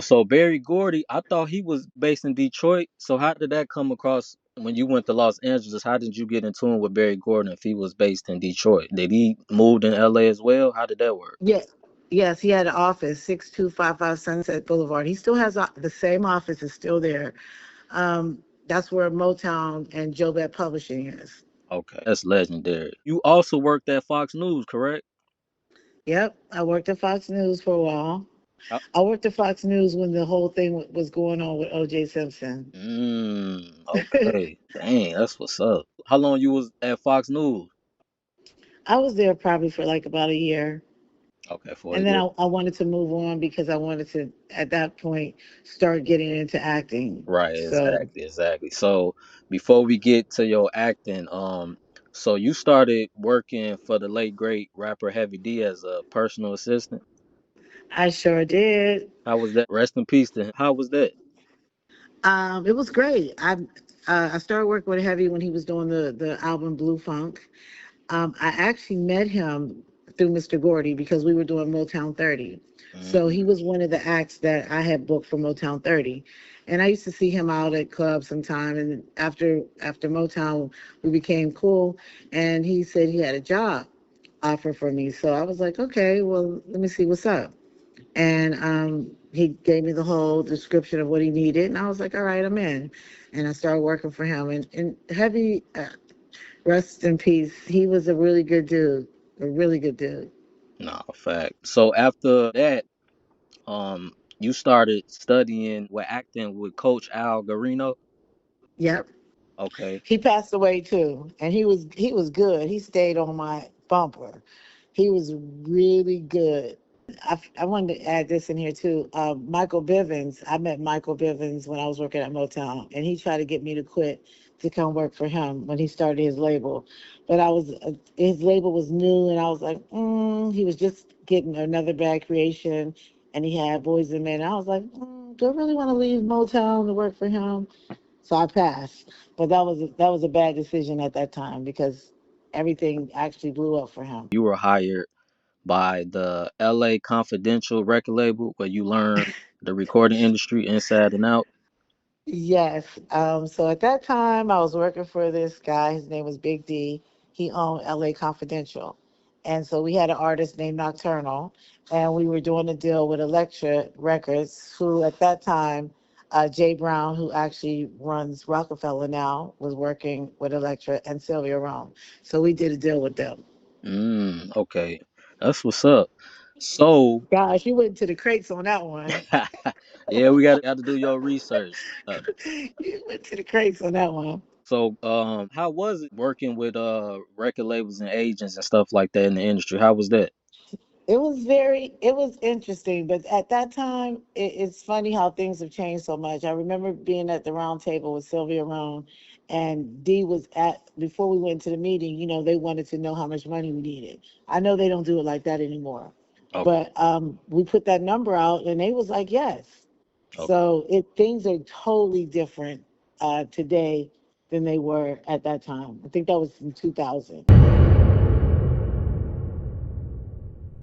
So Barry Gordy, I thought he was based in Detroit. So how did that come across when you went to Los Angeles? How did you get in tune with Barry Gordon if he was based in Detroit? Did he move in LA as well? How did that work? Yeah. Yes, he had an office, 6255 Sunset Boulevard. He still has the same office is still there. That's where Motown and Jobet Publishing is. Okay, that's legendary. You also worked at Fox News, correct? Yep, I worked at Fox News for a while. Uh, I worked at Fox News when the whole thing was going on with O.J. Simpson. okay. Dang, that's what's up. How long you was at Fox News? I was there probably for like about a year. Okay, for a And then year. I wanted to move on because I wanted to, at that point, start getting into acting. Right, So exactly, exactly. So before we get to your acting, so you started working for the late great rapper Heavy D as a personal assistant. I sure did. How was that? Rest in peace to him. How was that? It was great. I started working with Heavy when he was doing the album Blue Funk. I actually met him through Mr. Gordy because we were doing Motown 30. So he Mm, was one of the acts that I had booked for Motown 30. And I used to see him out at clubs sometime. And after Motown, we became cool. And he said he had a job offer for me. So I was like, okay, well, let me see what's up. And he gave me the whole description of what he needed. And I was like, all right, I'm in. And I started working for him. And Heavy, rest in peace. He was a really good dude, a really good dude. no, fact. So after that, you started studying with acting with Coach Al Garino. Yep. Okay. He passed away too, and he was good. He stayed on my bumper. He was really good. I wanted to add this in here too. Michael Bivins. I met Michael Bivins when I was working at Motown, and he tried to get me to quit to come work for him when he started his label. But his label was new, and I was like, he was just getting another bad creation, and he had Boys and Men. I was like, do I really want to leave Motown to work for him? So I passed. But that was a bad decision at that time because everything actually blew up for him. You were hired by the LA Confidential record label where you learn the recording industry inside and out. Yes. So at that time, I was working for this guy. His name was Big D. He owned LA Confidential. And so we had an artist named Nocturnal, and we were doing a deal with Elektra Records, who at that time, Jay Brown, who actually runs Rockefeller now, was working with Elektra and Sylvia Rome. So we did a deal with them. Okay. That's what's up. So, Gosh, you went to the crates on that one. yeah, we got to do your research. You went to the crates on that one. So, how was it working with record labels and agents and stuff like that in the industry? How was that? It was interesting, but at that time, it's funny how things have changed so much. I remember being at the round table with Sylvia Roan, and Dee was before we went to the meeting, they wanted to know how much money we needed. I know they don't do it like that anymore, Okay. but we put that number out, and they was like, yes. Okay. So things are totally different today than they were at that time. I think that was in 2000.